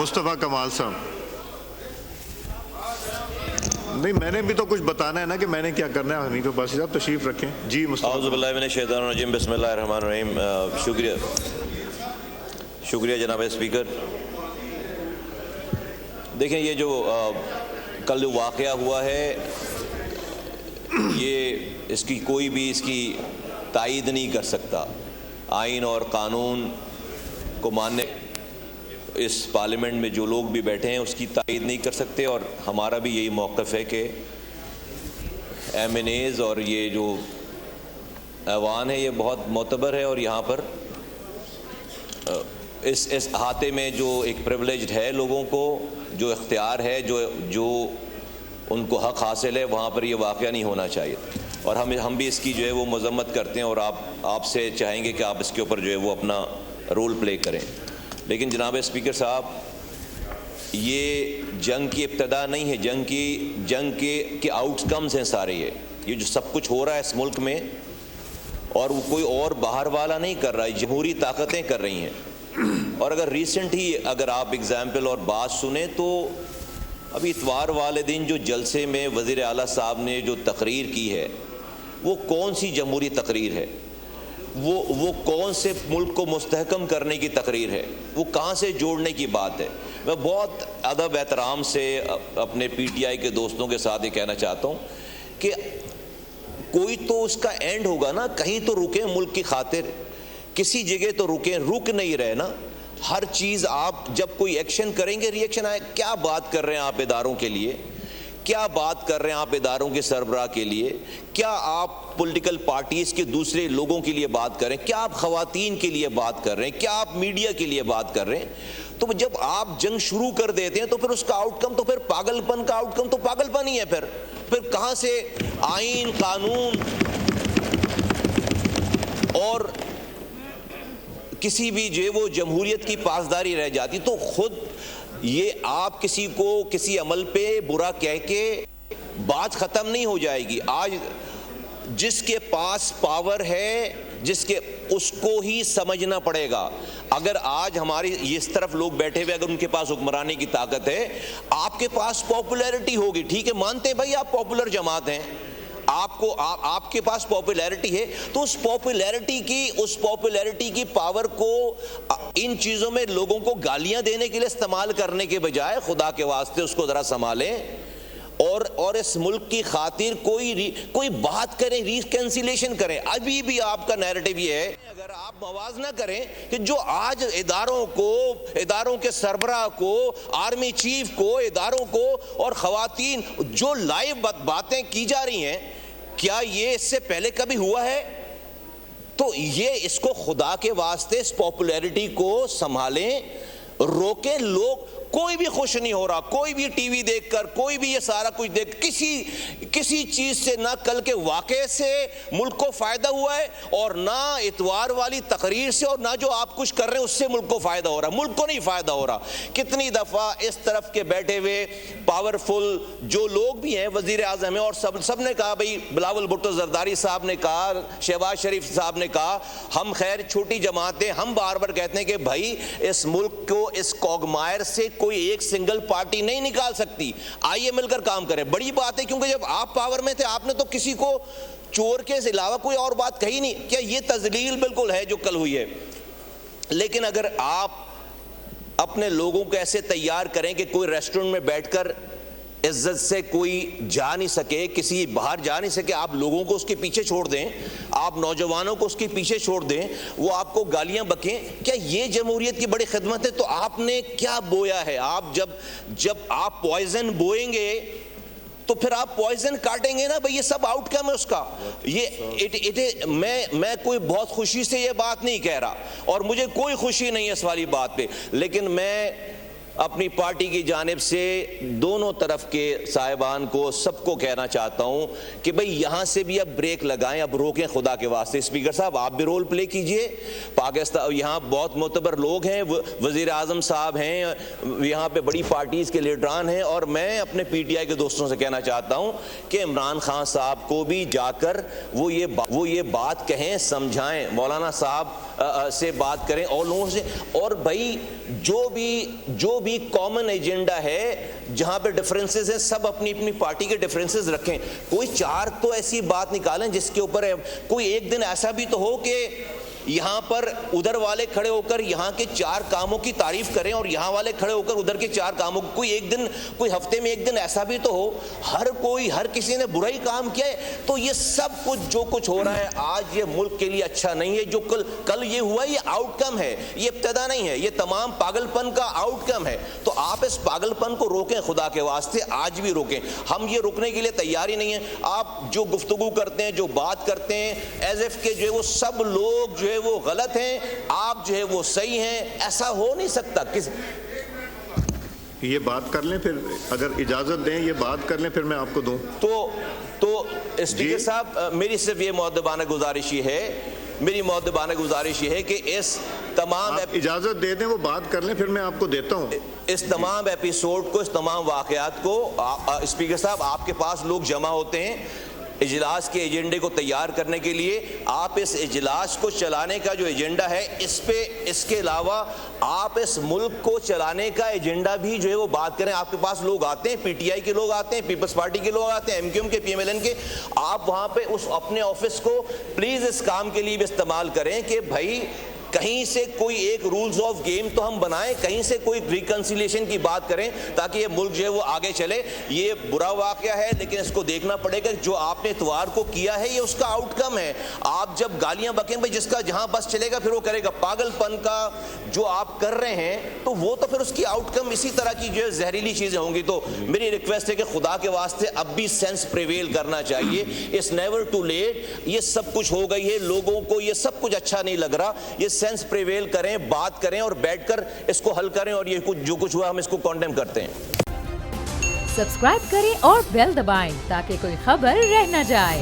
मुस्तफ़ा कमाल साहब। नहीं, मैंने भी तो कुछ बताना है ना कि मैंने क्या करना है। हनीफ अब्बासी साहब तशरीफ रखें। जी औज़ुबिल्लाहिमिनश्शैतानिर्रजीम, बिस्मिल्लाहिर्रहमानिर्रहीम। शुक्रिया जनाब स्पीकर। देखें, ये जो कल जो वाक़या हुआ है, ये इसकी कोई भी इसकी तायीद नहीं कर सकता। आइन और कानून को मानने इस पार्लियामेंट में जो लोग भी बैठे हैं उसकी तायीद नहीं कर सकते, और हमारा भी यही मौक़िफ़ है कि MNAs और ये जो ऐवान है ये बहुत मोतबर है, और यहाँ पर इस अहाते में जो एक प्रिविलेज्ड है लोगों को, जो इख्तियार है, जो उनको हक़ हासिल है, वहाँ पर ये वाक़या नहीं होना चाहिए। और हम भी इसकी जो है वो मज़म्मत करते हैं, और आपसे चाहेंगे कि आप इसके ऊपर जो है वो अपना रोल प्ले करें। लेकिन जनाब स्पीकर साहब, ये जंग की इब्तदा नहीं है, जंग के आउटकम्स हैं सारे। ये जो सब कुछ हो रहा है इस मुल्क में, और वो कोई और बाहर वाला नहीं कर रहा है, जमहूरी ताकतें कर रही हैं। और अगर रिसेंट ही अगर आप एग्जाम्पल और बात सुने तो अभी इतवार वाले दिन जो जलसे में वज़ीर आला साहब ने जो तकरीर की है, वो कौन सी जमहूरी तकरीर है? वो कौन से मुल्क को मुस्तहकम करने की तकरीर है? वो कहाँ से जोड़ने की बात है? मैं बहुत अदब एहतराम से अपने PTI के दोस्तों के साथ ये कहना चाहता हूँ कि कोई तो उसका एंड होगा ना, कहीं तो रुकें मुल्क की खातिर, किसी जगह तो रुकें। रुक नहीं रहे ना, हर चीज़ आप जब कोई एक्शन करेंगे रिएक्शन आए। क्या बात कर रहे हैं आप इदारों के लिए? क्या बात कर रहे हैं आप इदारों के सरबराह के लिए? क्या आप पॉलिटिकल पार्टीज़ के दूसरे लोगों के लिए बात कर रहे हैं? क्या आप ख़वातीन के लिए बात कर रहे हैं? क्या आप मीडिया के लिए बात कर रहे हैं? तो जब आप जंग शुरू कर देते हैं तो फिर उसका आउटकम तो फिर पागलपन का आउटकम तो पागलपन ही है। फिर कहाँ से आइन कानून और किसी भी जो है वो जमहूरियत की पासदारी रह जाती? तो खुद ये आप किसी को किसी अमल पे बुरा कह के बात ख़त्म नहीं हो जाएगी। आज जिसके पास पावर है, उसको ही समझना पड़ेगा। अगर आज हमारी इस तरफ लोग बैठे हुए, अगर उनके पास हुक्मरानी की ताकत है, आपके पास पॉपुलैरिटी होगी, ठीक है, मानते हैं भाई आप पॉपुलर जमात हैं, आपके पास पॉपुलैरिटी है, तो उस पॉपुलैरिटी की पावर को इन चीज़ों में लोगों को गालियां देने के लिए इस्तेमाल करने के बजाय खुदा के वास्ते उसको ज़रा संभालें, और इस मुल्क की खातिर कोई बात करें, रिकन्सिलेशन करें। अभी भी आपका नैरेटिव ये है, अगर आप मवाजना करें कि जो आज इदारों के सरबराह को, आर्मी चीफ को, इदारों को और ख़वातीन जो लाइव बातें की जा रही हैं, क्या ये इससे पहले कभी हुआ है? तो ये इसको खुदा के वास्ते इस पॉपुलैरिटी को संभालें, रोकें। लोग कोई भी खुश नहीं हो रहा, कोई भी टीवी देखकर, कोई भी ये सारा कुछ देख, किसी चीज से ना कल के वाक़े से मुल्क को फायदा हुआ है, और ना इतवार वाली तकरीर से, और ना जो आप कुछ कर रहे हैं उससे मुल्क को फायदा हो रहा। मुल्क को नहीं फायदा हो रहा। कितनी दफा इस तरफ के बैठे हुए पावरफुल जो लोग भी हैं, वजीर आज़म है, और सब ने कहा, भाई बिलावल भुट्टो जरदारी साहब ने कहा, शहबाज शरीफ साहब ने कहा, हम खैर छोटी जमातें, हम बार बार कहते हैं कि भाई इस मुल्क को इस कॉगमायर से कोई एक सिंगल पार्टी नहीं निकाल सकती, आइए मिलकर काम करें। बड़ी बात है, क्योंकि जब आप पावर में थे आपने तो किसी को चोर के अलावा कोई और बात कही नहीं। क्या ये तजलील बिल्कुल है जो कल हुई है? लेकिन अगर आप अपने लोगों को ऐसे तैयार करें कि कोई रेस्टोरेंट में बैठकर इज्जत से कोई जा नहीं सके, किसी बाहर जा नहीं सके, आप लोगों को उसके पीछे छोड़ दें, आप नौजवानों को उसके पीछे छोड़ दें, वो आपको गालियां बकें, क्या ये जमहूरियत की बड़ी खिदमत है? तो आपने क्या बोया है? आप जब आप पॉइजन बोएंगे तो फिर आप पॉइजन काटेंगे ना भाई, ये सब आउटकम है उसका। ये मैं कोई बहुत खुशी से ये बात नहीं कह रहा, और मुझे कोई खुशी नहीं है इस वाली बात पे, लेकिन मैं अपनी पार्टी की जानिब से दोनों तरफ के साहिबान को, सबको कहना चाहता हूं कि भाई यहां से भी अब ब्रेक लगाएं, अब रोकें खुदा के वास्ते। स्पीकर साहब आप भी रोल प्ले कीजिए। पाकिस्तान यहां बहुत मोतबर लोग हैं, वजीर आजम साहब हैं, यहां पे बड़ी पार्टीज के लीडरान हैं, और मैं अपने PTI के दोस्तों से कहना चाहता हूं कि इमरान खान साहब को भी जाकर वो ये बात कहें, समझाएं, मौलाना साहब से बात करें और लोगों से। और भाई जो भी بھی کامن ایجنڈا ہے جہاں پہ ڈفرینسز ہیں, سب اپنی اپنی پارٹی کے ڈفرینسز رکھیں. کوئی چار تو ایسی بات نکالیں جس کے اوپر کوئی ایک دن ایسا بھی تو ہو کہ یہاں پر ادھر والے کھڑے ہو کر یہاں کے چار کاموں کی تعریف کریں اور یہاں والے کھڑے ہو کر ادھر کے چار کاموں. کوئی ایک دن, کوئی ہفتے میں ایک دن ایسا بھی تو ہو. ہر کسی نے برا ہی کام کیا ہے. تو یہ سب کچھ جو کچھ ہو رہا ہے آج یہ ملک کے لیے اچھا نہیں ہے. جو کل یہ ہوا یہ آؤٹ کم ہے, یہ ابتدا نہیں ہے, یہ تمام پاگل پن کا آؤٹ کم ہے. تو آپ اس پاگل پن کو روکیں, خدا کے واسطے آج بھی روکیں. ہم یہ روکنے کے لیے تیار ہی نہیں ہیں. آپ جو گفتگو کرتے ہیں, جو بات کرتے ہیں, ایز ایف کہ جو ہے وہ سب لوگ جو ہے وہ غلط ہیں, آپ جو ہے وہ صحیح ہیں, ایسا ہو نہیں سکتا. یہ بات کر لیں, پھر اگر اجازت دیں یہ بات کر لیں, پھر میں آپ کو دوں. تو اسپیکر صاحب میری صرف یہ مؤدبانہ گزارش یہ ہے کہ اس تمام اجازت دے دیں, وہ بات کر لیں, پھر میں آپ کو دیتا ہوں. اس تمام ایپیسوڈ کو, اس تمام واقعات کو اسپیکر صاحب آپ کے پاس لوگ جمع ہوتے ہیں اجلاس کے ایجنڈے کو تیار کرنے کے لیے. آپ اس اجلاس کو چلانے کا جو ایجنڈا ہے اس کے علاوہ آپ اس ملک کو چلانے کا ایجنڈا بھی جو ہے وہ بات کریں. آپ کے پاس لوگ آتے ہیں, پی ٹی آئی کے لوگ آتے ہیں, پیپلز پارٹی کے لوگ آتے ہیں, ایم کیو ایم کے, پی ایم ایل این کے. آپ وہاں پہ اس اپنے آفس کو پلیز اس کام کے لیے بھی استعمال کریں کہ بھائی کہیں سے کوئی ایک رولز آف گیم تو ہم بنائیں, کہیں سے کوئی ریکنسیلیشن کی بات کریں تاکہ یہ ملک جو ہے وہ آگے چلے. یہ برا واقعہ ہے لیکن اس کو دیکھنا پڑے گا جو آپ نے اتوار کو کیا ہے یہ اس کا آؤٹ کم ہے. آپ جب گالیاں بکیں بھائی جس کا جہاں بس چلے گا پھر وہ کرے گا. پاگل پن کا جو آپ کر رہے ہیں تو وہ تو پھر اس کی آؤٹ کم اسی طرح کی جو ہے زہریلی چیزیں ہوں گی. تو میری ریکویسٹ ہے کہ خدا کے واسطے اب بھی سینس پریویل کرنا چاہیے. It's never too late. یہ سب کچھ ہو گئی ہے, لوگوں کو یہ سب کچھ اچھا نہیں لگ رہا. یہ سینس پریویل کریں, بات کریں اور بیٹھ کر اس کو حل کریں, اور یہ جو کچھ ہوا ہم اس کو کانڈیم کرتے ہیں. سبسکرائب کریں اور بیل دبائیں تاکہ کوئی خبر رہ نہ جائے.